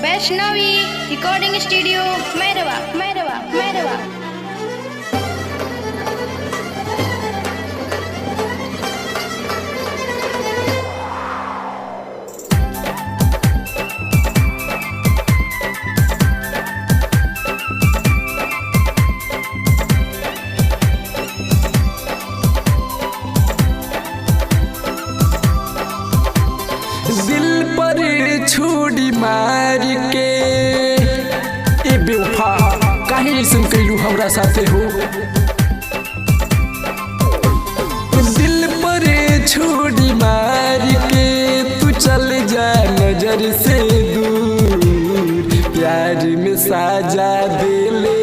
Vaishnavi recording studio Mairwa Mairwa Mairwa. दिल पर छुरी मार के ए बेवफा काहे ऐसन कैलू हमरा साथे हो। दिल पर छुरी मार के तू चल जा नजर से दूर, प्यार में साजा देले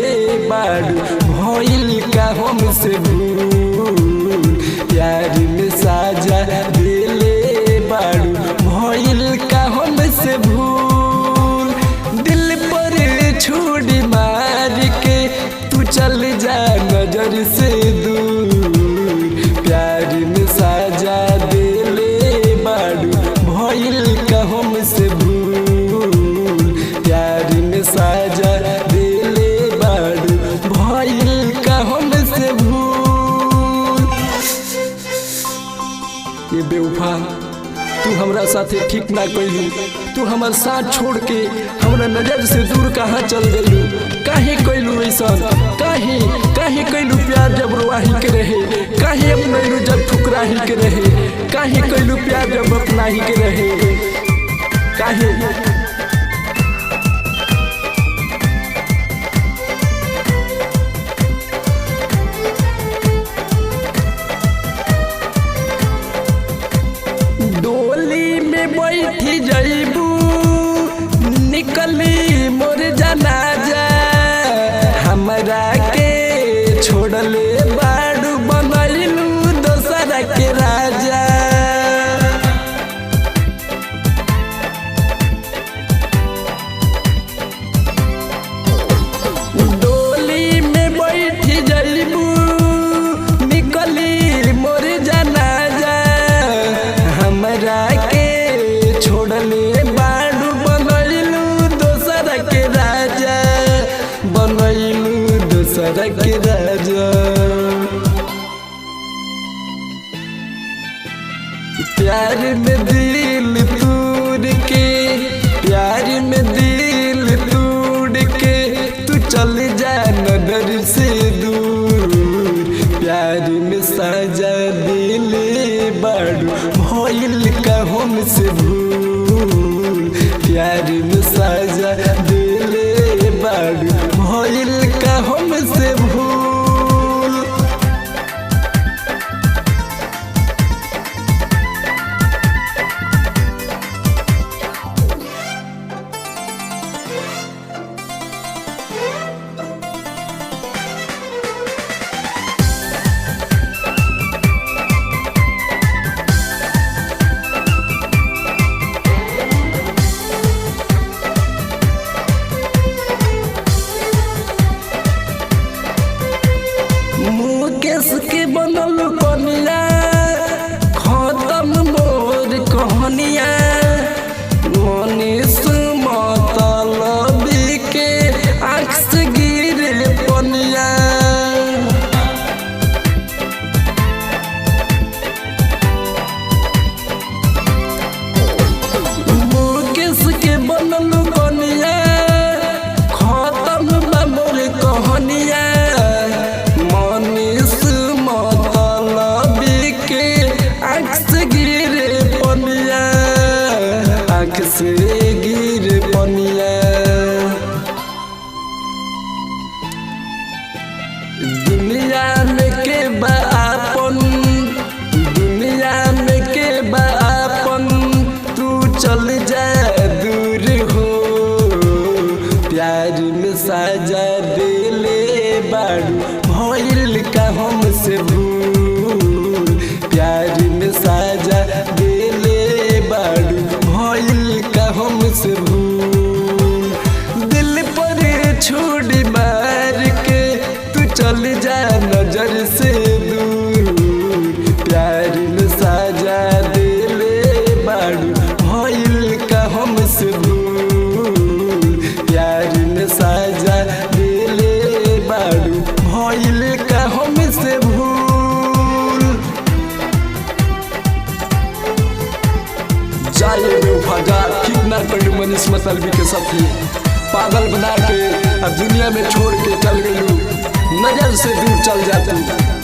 बाड़ू भइल का हमसे भूल, प्यार में साजा देले बाड़ू भइल का हमसे भूल। दिल पर छुरी मार के तू चल जा नजर से दूर, प्यार में साजा देले बाड़ू भइल का हमसे भूल, प्यार में साजा देले बाड़ू भइल का हमसे भूल। ये बेवफा तू हमरा साथे ठीक ना कैलू, तू हमार साथ छोड़ के हमरा नजर से दूर कहाँ चल गलू। काहे कैलू ऐसन, काहे काहे कैलू प्यार जब रुआही के रहे, काहे अपनैलू जब ठुकराही के रहे, काहे कैलू प्यार जब अपनाही के रहे, काहे। डोली में बैठी जइबू निकली मोर जनाजा, हमरा के छोड़ले बाड़ू बनैलू दोसरा के राजा। डोली में बैठी जइबू निकली मोर जनाजा, हमरा के छोड़ले बाड़ू बनैलू दोसरा के राजा, बनैलू दोसरा के राजा। प्यार में दिल तोड़ के, प्यार में दिल तोड़ के तू चल जा नजर से दूर, प्यार में साजा दिले बाड़ू भइल का हमसे भूल, प्यार में साजा दिले बाड़ू भइल का हमसे भूल। मुकेश के बनल कनिया खत्म मोर कहनिया, मनीष मतलबी के आँख से गिरे पनिया। मुकेश के बनल कनिया खत्म बा मोर कहनिया, मनीष मतलबी के आँख से गिरे पनिया, आँख से गिरे पनिया। दुनिया में के बा आपन, दुनिया में के बा आपन, तू चल जा दूर हो, प्यार में साजा देले बाड़ू भइल का हमसे भूल, प्यार में साजा देले बाड़ू भइल का हम मनीष मतलबी के साथी पागल बना के अब दुनिया में छोड़ के चल गई, नजर से दूर चल जाती।